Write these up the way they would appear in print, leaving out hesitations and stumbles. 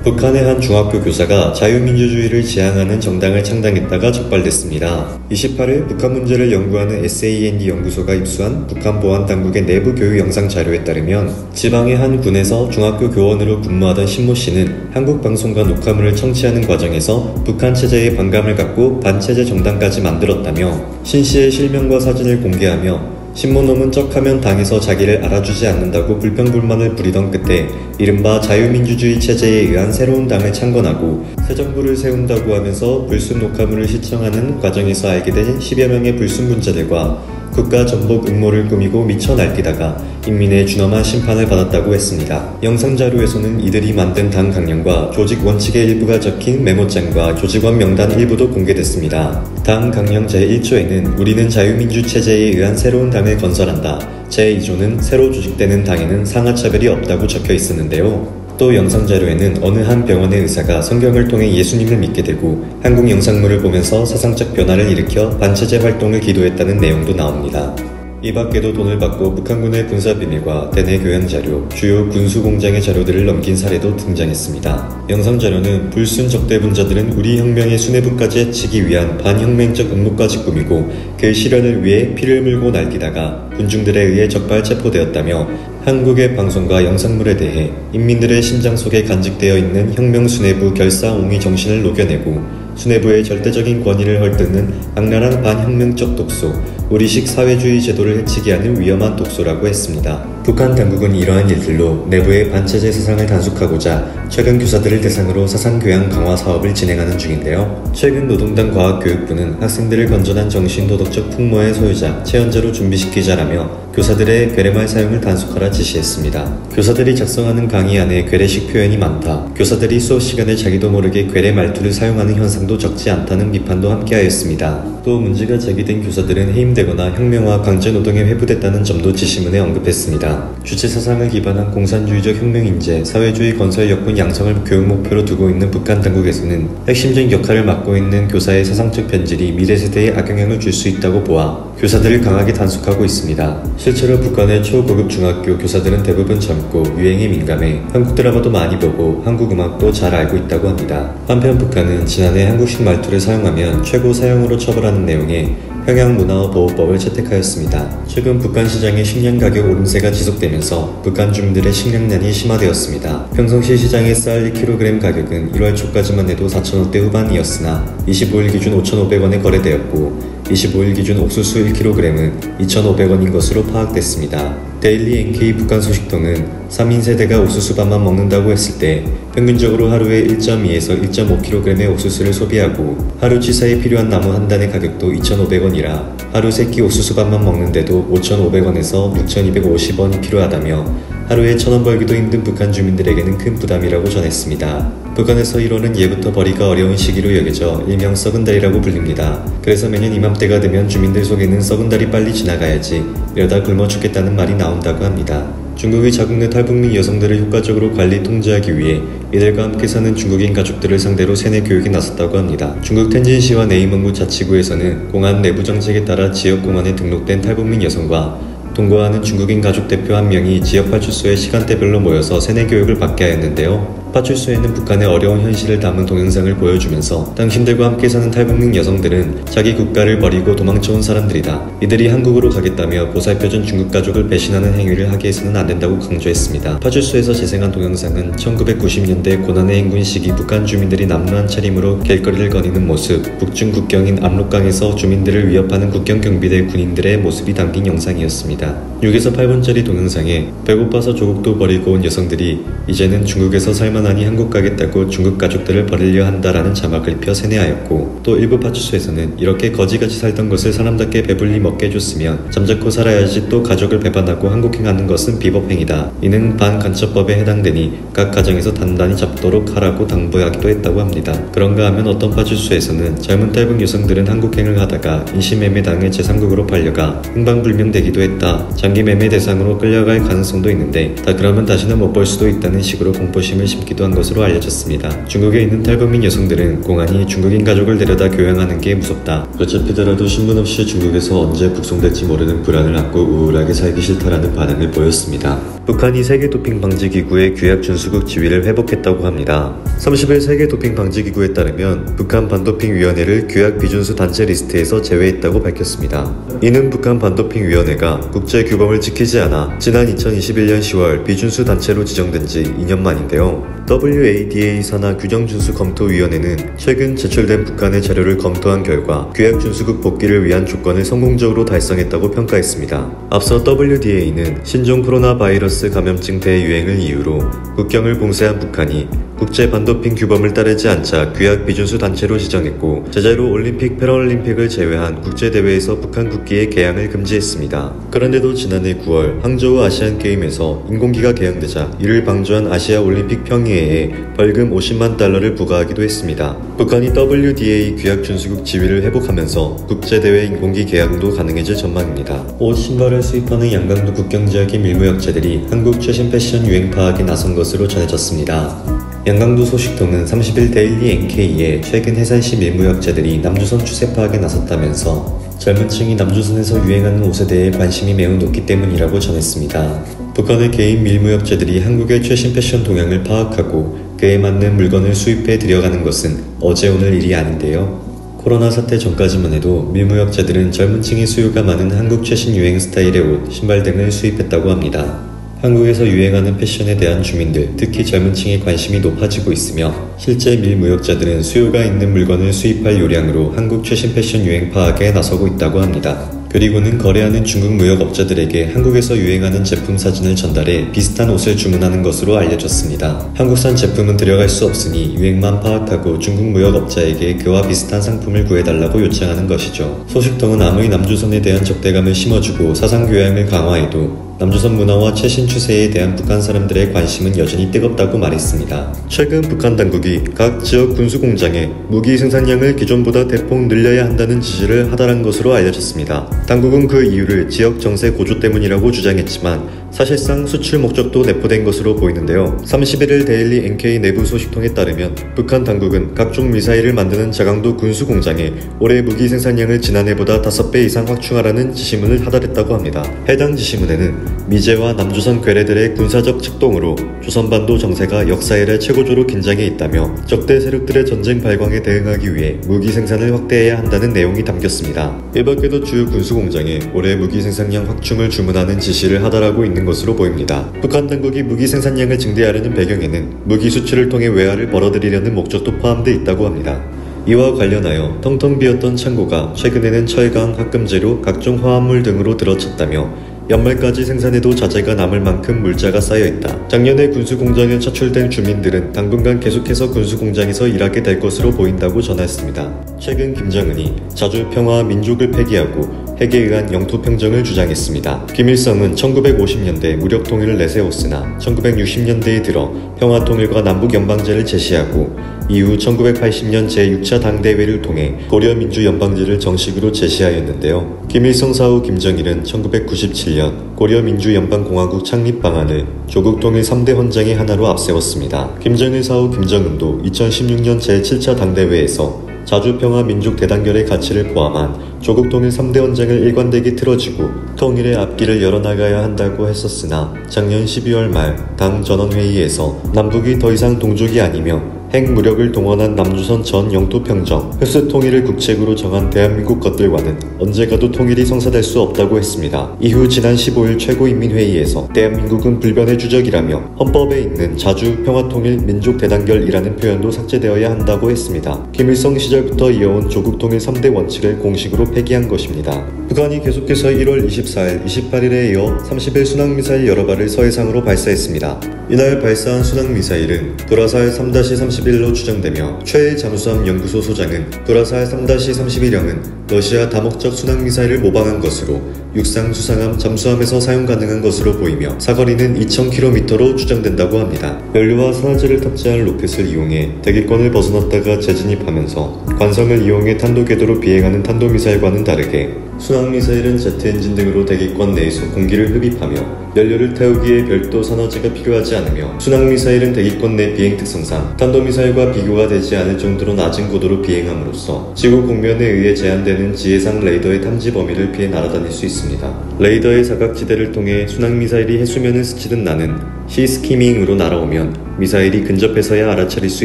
북한의 한 중학교 교사가 자유민주주의를 지향하는 정당을 창당했다가 적발됐습니다. 28일 북한 문제를 연구하는 SAND 연구소가 입수한 북한 보안당국의 내부 교육 영상 자료에 따르면 지방의 한 군에서 중학교 교원으로 근무하던 신모 씨는 한국 방송과 녹화물을 청취하는 과정에서 북한 체제에 반감을 갖고 반체제 정당까지 만들었다며 신 씨의 실명과 사진을 공개하며 신모놈은 쩍하면 당에서 자기를 알아주지 않는다고 불평불만을 부리던 끝에 이른바 자유민주주의 체제에 의한 새로운 당을 창건하고 새 정부를 세운다고 하면서 불순 녹화물을 시청하는 과정에서 알게 된 10여 명의 불순분자들과 국가 전복 음모를 꾸미고 미쳐 날뛰다가 인민의 준엄한 심판을 받았다고 했습니다. 영상 자료에서는 이들이 만든 당 강령과 조직 원칙의 일부가 적힌 메모장과 조직원 명단 일부도 공개됐습니다. 당 강령 제1조에는 우리는 자유민주 체제에 의한 새로운 당을 건설한다. 제2조는 새로 조직되는 당에는 상하차별이 없다고 적혀 있었는데요. 또 영상 자료에는 어느 한 병원의 의사가 성경을 통해 예수님을 믿게 되고 한국 영상물을 보면서 사상적 변화를 일으켜 반체제 활동을 기도했다는 내용도 나옵니다. 이 밖에도 돈을 받고 북한군의 군사비밀과 대내 교양 자료, 주요 군수공장의 자료들을 넘긴 사례도 등장했습니다. 영상 자료는 불순 적대분자들은 우리 혁명의 수뇌부까지 해치기 위한 반혁명적 음모까지 꾸미고 그 실현을 위해 피를 물고 날뛰다가 군중들에 의해 적발 체포되었다며 한국의 방송과 영상물에 대해 인민들의 심장 속에 간직되어 있는 혁명 수뇌부 결사옹위 정신을 녹여내고 수뇌부의 절대적인 권위를 헐뜯는 악랄한 반혁명적 독소, 우리식 사회주의 제도를 해치게 하는 위험한 독소라고 했습니다. 북한 당국은 이러한 일들로 내부의 반체제 사상을 단속하고자 최근 교사들을 대상으로 사상교양 강화 사업을 진행하는 중인데요. 최근 노동당 과학교육부는 학생들을 건전한 정신도덕적 풍모의 소유자, 체현자로 준비시키자라며 교사들의 괴뢰말 사용을 단속하라 지시했습니다. 교사들이 작성하는 강의 안에 괴뢰식 표현이 많다. 교사들이 수업 시간에 자기도 모르게 괴뢰 말투를 사용하는 현상도 적지 않다는 비판도 함께하였습니다. 또 문제가 제기된 교사들은 해임되거나 혁명화 강제노동에 회부됐다는 점도 지시문에 언급했습니다. 주체 사상을 기반한 공산주의적 혁명인재, 사회주의 건설 역군 양성을 교육 목표로 두고 있는 북한 당국에서는 핵심적 역할을 맡고 있는 교사의 사상적 변질이 미래 세대에 악영향을 줄 수 있다고 보아 교사들을 강하게 단속하고 있습니다. 실제로 북한의 초고급 중학교 교사들은 대부분 젊고 유행에 민감해 한국 드라마도 많이 보고 한국 음악도 잘 알고 있다고 합니다. 한편 북한은 지난해 한국식 말투를 사용하면 최고 사형으로 처벌하는 내용의 평양문화보호법을 채택하였습니다. 최근 북한 시장의 식량 가격 오름세가 지속되면서 북한 주민들의 식량난이 심화되었습니다. 평성시 시장의 쌀 1kg 가격은 1월 초까지만 해도 4,000원대 후반이었으나 25일 기준 5,500원에 거래되었고 25일 기준 옥수수 1kg은 2,500원인 것으로 파악됐습니다. 데일리 NK 북한 소식통은 3인 세대가 옥수수밥만 먹는다고 했을 때 평균적으로 하루에 1.2에서 1.5kg의 옥수수를 소비하고 하루 취사에 필요한 나무 한 단의 가격도 2,500원이라 하루 3끼 옥수수밥만 먹는데도 5,500원에서 6,250원이 필요하다며 하루에 1,000원 벌기도 힘든 북한 주민들에게는 큰 부담이라고 전했습니다. 북한에서 1월은 예부터 벌이가 어려운 시기로 여겨져 일명 썩은 달이라고 불립니다. 그래서 매년 이맘때가 되면 주민들 속에는 썩은 달이 빨리 지나가야지 이러다 굶어 죽겠다는 말이 나온다고 합니다. 중국이 자국 내 탈북민 여성들을 효과적으로 관리 통제하기 위해 이들과 함께 사는 중국인 가족들을 상대로 세뇌 교육에 나섰다고 합니다. 중국 텐진시와 내이멍구 자치구에서는 공안 내부 정책에 따라 지역 공안에 등록된 탈북민 여성과 동거하는 중국인 가족 대표 한 명이 지역 파출소에 시간대별로 모여서 세뇌 교육을 받게 하였는데요. 파출소에는 북한의 어려운 현실을 담은 동영상을 보여주면서 당신들과 함께 사는 탈북민 여성들은 자기 국가를 버리고 도망쳐온 사람들이다. 이들이 한국으로 가겠다며 보살펴준 중국 가족을 배신하는 행위를 하게 해서는 안 된다고 강조했습니다. 파출소에서 재생한 동영상은 1990년대 고난의 행군 시기 북한 주민들이 남루한 차림으로 길거리를 거니는 모습, 북중 국경인 압록강에서 주민들을 위협하는 국경 경비대 군인들의 모습이 담긴 영상이었습니다. 6에서 8분짜리 동영상에 배고파서 조국도 버리고 온 여성들이 이제는 중국에서 살만하니 한국 가겠다고 중국 가족들을 버리려 한다라는 자막을 펴 세뇌하였고 또 일부 파출소에서는 이렇게 거지같이 살던 것을 사람답게 배불리 먹게 해줬으면 잠자코 살아야지 또 가족을 배반하고 한국행하는 것은 비법행위다. 이는 반간첩법에 해당되니 각 가정에서 단단히 잡도록 하라고 당부하기도 했다고 합니다. 그런가 하면 어떤 파출소에서는 젊은 탈북 여성들은 한국행을 하다가 인신매매 당해 제3국으로 팔려가 행방불명되기도 했다. 장기 매매 대상으로 끌려갈 가능성도 있는데 다 그러면 다시는 못 볼 수도 있다는 식으로 공포심을 심게 있기도 한 것으로 알려졌습니다. 중국에 있는 탈북민 여성들은 공안이 중국인 가족을 데려다 교양하는 게 무섭다. 어차피더라도 신분 없이 중국에서 언제 북송될지 모르는 불안을 안고 우울하게 살기 싫다라는 반응을 보였습니다. 북한이 세계도핑방지기구의 규약 준수국 지위를 회복했다고 합니다. 30일 세계도핑방지기구에 따르면 북한 반도핑위원회를 규약 비준수 단체 리스트에서 제외했다고 밝혔습니다. 이는 북한 반도핑위원회가 국제규범을 지키지 않아 지난 2021년 10월 비준수 단체로 지정된 지 2년 만인데요. WADA 산하 규정준수검토위원회는 최근 제출된 북한의 자료를 검토한 결과 규약 준수국 복귀를 위한 조건을 성공적으로 달성했다고 평가했습니다. 앞서 WDA는 신종 코로나 바이러스 감염증 대유행을 이유로 국경을 봉쇄한 북한이 국제 반도핑 규범을 따르지 않자 규약 비준수 단체로 지정했고, 제재로 올림픽 패럴림픽을 제외한 국제대회에서 북한 국기의 개양을 금지했습니다. 그런데도 지난해 9월 항저우 아시안게임에서 인공기가 개양되자 이를 방조한 아시아 올림픽 평의회에 벌금 50만 달러를 부과하기도 했습니다. 북한이 WDA 규약 준수국 지위를 회복하면서 국제대회 인공기 개양도 가능해질 전망입니다. 옷, 신발을 수입하는 양강도 국경지역의 밀무역자들이 한국 최신 패션 유행 파악에 나선 것으로 전해졌습니다. 양강도 소식통은 30일 데일리 NK에 최근 해산시 밀무역자들이 남조선 추세 파악에 나섰다면서 젊은 층이 남조선에서 유행하는 옷에 대해 관심이 매우 높기 때문이라고 전했습니다. 북한의 개인 밀무역자들이 한국의 최신 패션 동향을 파악하고 그에 맞는 물건을 수입해 들여가는 것은 어제 오늘 일이 아닌데요. 코로나 사태 전까지만 해도 밀무역자들은 젊은 층의 수요가 많은 한국 최신 유행 스타일의 옷, 신발 등을 수입했다고 합니다. 한국에서 유행하는 패션에 대한 주민들, 특히 젊은 층의 관심이 높아지고 있으며 실제 밀무역자들은 수요가 있는 물건을 수입할 요량으로 한국 최신 패션 유행 파악에 나서고 있다고 합니다. 그리고는 거래하는 중국 무역업자들에게 한국에서 유행하는 제품 사진을 전달해 비슷한 옷을 주문하는 것으로 알려졌습니다. 한국산 제품은 들여갈 수 없으니 유행만 파악하고 중국 무역업자에게 그와 비슷한 상품을 구해달라고 요청하는 것이죠. 소식통은 아무리 남조선에 대한 적대감을 심어주고 사상교양을 강화해도 남조선 문화와 최신 추세에 대한 북한 사람들의 관심은 여전히 뜨겁다고 말했습니다. 최근 북한 당국이 각 지역 군수공장에 무기 생산량을 기존보다 대폭 늘려야 한다는 지시를 하달한 것으로 알려졌습니다. 당국은 그 이유를 지역 정세 고조 때문이라고 주장했지만 사실상 수출 목적도 내포된 것으로 보이는데요. 31일 데일리 NK 내부 소식통에 따르면 북한 당국은 각종 미사일을 만드는 자강도 군수공장에 올해 무기 생산량을 지난해보다 5배 이상 확충하라는 지시문을 하달했다고 합니다. 해당 지시문에는 미제와 남조선 괴뢰들의 군사적策동으로 조선반도 정세가 역사 이래 최고조로 긴장해 있다며 적대 세력들의 전쟁 발광에 대응하기 위해 무기 생산을 확대해야 한다는 내용이 담겼습니다. 이 밖에도 주요 군수공장에 올해 무기 생산량 확충을 주문하는 지시를 하달하고 있는 것으로 보입니다. 북한 당국이 무기 생산량을 증대하려는 배경에는 무기 수출을 통해 외화를 벌어들이려는 목적도 포함되어 있다고 합니다. 이와 관련하여 텅텅 비었던 창고가 최근에는 철강, 합금재료, 각종 화합물 등으로 들어찼다며 연말까지 생산해도 자재가 남을 만큼 물자가 쌓여있다. 작년에 군수공장에 차출된 주민들은 당분간 계속해서 군수공장에서 일하게 될 것으로 보인다고 전했습니다. 최근 김정은이 자주 평화 민족을 폐기하고 핵에 의한 영토평정을 주장했습니다. 김일성은 1950년대 무력통일을 내세웠으나 1960년대에 들어 평화통일과 남북연방제를 제시하고 이후 1980년 제6차 당대회를 통해 고려민주연방제를 정식으로 제시하였는데요. 김일성 사후 김정일은 1997년 고려민주연방공화국 창립 방안을 조국통일 3대 헌장의 하나로 앞세웠습니다. 김정일 사후 김정은도 2016년 제7차 당대회에서 자주평화 민족 대단결의 가치를 포함한 조국통일 3대 헌장을 일관되게 틀어지고 통일의 앞길을 열어나가야 한다고 했었으나 작년 12월 말 당 전원회의에서 남북이 더 이상 동족이 아니며 핵무력을 동원한 남조선 전 영토평정, 흡수통일을 국책으로 정한 대한민국 것들과는 언제 가도 통일이 성사될 수 없다고 했습니다. 이후 지난 15일 최고인민회의에서 대한민국은 불변의 주적이라며 헌법에 있는 자주평화통일 민족대단결이라는 표현도 삭제되어야 한다고 했습니다. 김일성 시절부터 이어온 조국통일 3대 원칙을 공식으로 폐기한 것입니다. 북한이 계속해서 1월 24일, 28일에 이어 30일 순항미사일 여러 발을 서해상으로 발사했습니다. 이날 발사한 순항미사일은 불화살 3-31로 추정되며 최일 잠수함 연구소 소장은 불화살 3-31형은 러시아 다목적 순항미사일을 모방한 것으로 육상 수상함 잠수함에서 사용 가능한 것으로 보이며 사거리는 2000km로 추정된다고 합니다. 연료와 산화제를 탑재한 로켓을 이용해 대기권을 벗어났다가 재진입하면서 관성을 이용해 탄도궤도로 비행하는 탄도미사일과는 다르게 순항미사일은 제트 엔진 등으로 대기권 내에서 공기를 흡입하며 연료를 태우기에 별도 산화제가 필요하지 않으며 순항미사일은 대기권 내 비행 특성상 탄도미사일과 비교가 되지 않을 정도로 낮은 고도로 비행함으로써 지구 공면에 의해 제한되는 지해상 레이더의 탐지 범위를 피해 날아다닐 수 있습니다. 레이더의 사각지대를 통해 순항미사일이 해수면을 스치듯 나는 시스키밍으로 날아오면 미사일이 근접해서야 알아차릴 수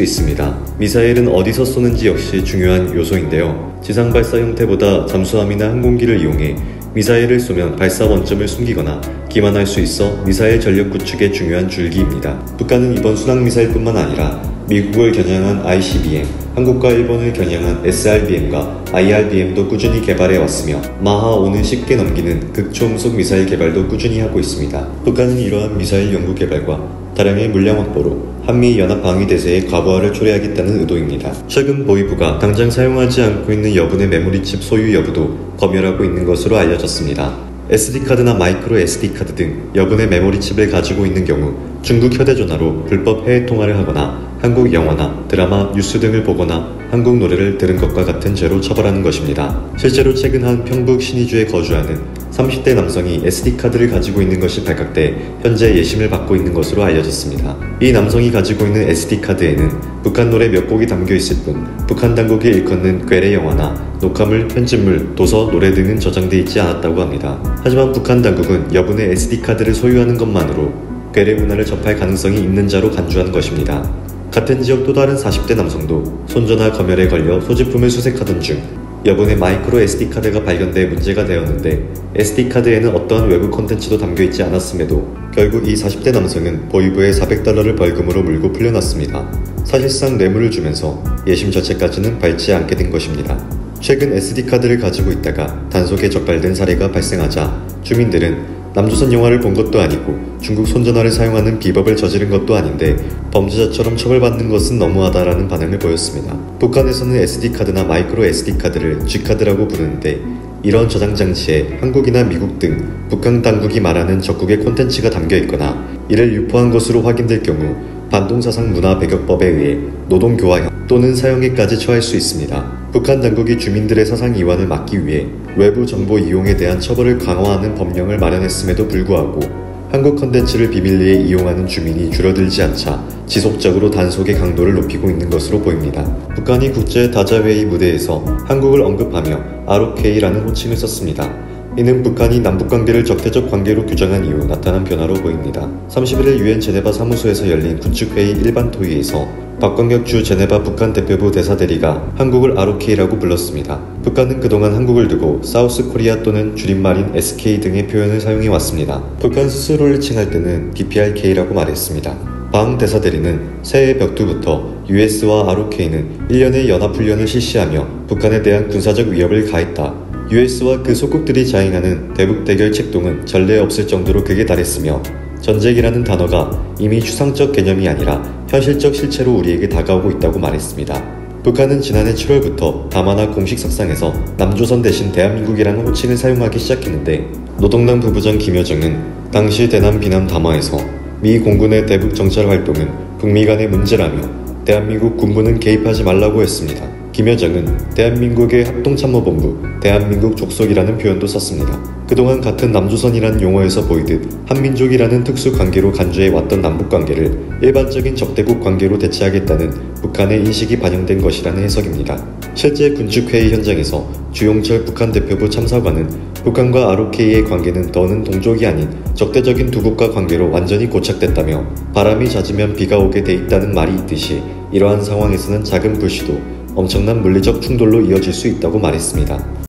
있습니다. 미사일은 어디서 쏘는지 역시 중요한 요소인데요. 지상 발사 형태보다 잠수함이나 항공기를 이용해 미사일을 쏘면 발사 원점을 숨기거나 기만할 수 있어 미사일 전력 구축에 중요한 줄기입니다. 북한은 이번 순항미사일뿐만 아니라 미국을 겨냥한 ICBM, 한국과 일본을 겨냥한 SRBM과 IRBM도 꾸준히 개발해 왔으며 마하5는 쉽게 넘기는 극초음속 미사일 개발도 꾸준히 하고 있습니다. 북한은 이러한 미사일 연구 개발과 다량의 물량 확보로 한미 연합방위대세의 과부하를 초래하겠다는 의도입니다. 최근 보이부가 당장 사용하지 않고 있는 여분의 메모리칩 소유 여부도 검열하고 있는 것으로 알려졌습니다. SD카드나 마이크로 SD카드 등 여분의 메모리칩을 가지고 있는 경우 중국 휴대전화로 불법 해외 통화를 하거나 한국 영화나 드라마, 뉴스 등을 보거나 한국 노래를 들은 것과 같은 죄로 처벌하는 것입니다. 실제로 최근 한 평북 신의주에 거주하는 30대 남성이 SD카드를 가지고 있는 것이 발각돼 현재 예심을 받고 있는 것으로 알려졌습니다. 이 남성이 가지고 있는 SD카드에는 북한 노래 몇 곡이 담겨 있을 뿐 북한 당국이 일컫는 괴뢰 영화나 녹화물, 편집물, 도서, 노래 등은 저장돼 있지 않았다고 합니다. 하지만 북한 당국은 여분의 SD카드를 소유하는 것만으로 괴뢰 문화를 접할 가능성이 있는 자로 간주한 것입니다. 같은 지역 또 다른 40대 남성도 손전화 검열에 걸려 소지품을 수색하던 중 여분의 마이크로 SD카드가 발견돼 문제가 되었는데 SD카드에는 어떠한 외부 콘텐츠도 담겨있지 않았음에도 결국 이 40대 남성은 보이부에 $400를 벌금으로 물고 풀려났습니다. 사실상 뇌물을 주면서 예심 자체까지는 밟지 않게 된 것입니다. 최근 SD카드를 가지고 있다가 단속에 적발된 사례가 발생하자 주민들은 남조선 영화를 본 것도 아니고 중국 손전화를 사용하는 비법을 저지른 것도 아닌데 범죄자처럼 처벌받는 것은 너무하다라는 반응을 보였습니다. 북한에서는 SD카드나 마이크로 SD카드를 G카드라고 부르는데 이런 저장 장치에 한국이나 미국 등 북한 당국이 말하는 적국의 콘텐츠가 담겨 있거나 이를 유포한 것으로 확인될 경우 반동사상 문화배격법에 의해 노동교화형 또는 사형에까지 처할 수 있습니다. 북한 당국이 주민들의 사상 이완을 막기 위해 외부 정보 이용에 대한 처벌을 강화하는 법령을 마련했음에도 불구하고 한국 컨텐츠를 비밀리에 이용하는 주민이 줄어들지 않자 지속적으로 단속의 강도를 높이고 있는 것으로 보입니다. 북한이 국제다자회의 무대에서 한국을 언급하며 ROK라는 호칭을 썼습니다. 이는 북한이 남북관계를 적대적 관계로 규정한 이후 나타난 변화로 보입니다. 31일 유엔 제네바 사무소에서 열린 군축회의 일반 토의에서 박광혁 주 제네바 북한 대표부 대사대리가 한국을 ROK라고 불렀습니다. 북한은 그동안 한국을 두고 사우스 코리아 또는 줄임말인 SK 등의 표현을 사용해 왔습니다. 북한 스스로를 칭할 때는 DPRK라고 말했습니다. 방 대사대리는 새해 벽두부터 US와 ROK는 1년의 연합훈련을 실시하며 북한에 대한 군사적 위협을 가했다. US와 그 속국들이 자행하는 대북 대결 책동은 전례 없을 정도로 극에 달했으며 전쟁이라는 단어가 이미 추상적 개념이 아니라 현실적 실체로 우리에게 다가오고 있다고 말했습니다. 북한은 지난해 7월부터 담화나 공식 석상에서 남조선 대신 대한민국이라는 호칭을 사용하기 시작했는데 노동당 부부장 김여정은 당시 대남 비난 담화에서 미 공군의 대북 정찰 활동은 북미 간의 문제라며 대한민국 군부는 개입하지 말라고 했습니다. 김여정은 대한민국의 합동참모본부, 대한민국 족속이라는 표현도 썼습니다. 그동안 같은 남조선이라는 용어에서 보이듯 한민족이라는 특수관계로 간주해왔던 남북관계를 일반적인 적대국 관계로 대체하겠다는 북한의 인식이 반영된 것이라는 해석입니다. 실제 군축회의 현장에서 주용철 북한 대표부 참사관은 북한과 ROK의 관계는 더는 동족이 아닌 적대적인 두 국가 관계로 완전히 고착됐다며 바람이 잦으면 비가 오게 돼 있다는 말이 있듯이 이러한 상황에서는 작은 불씨도 엄청난 물리적 충돌로 이어질 수 있다고 말했습니다.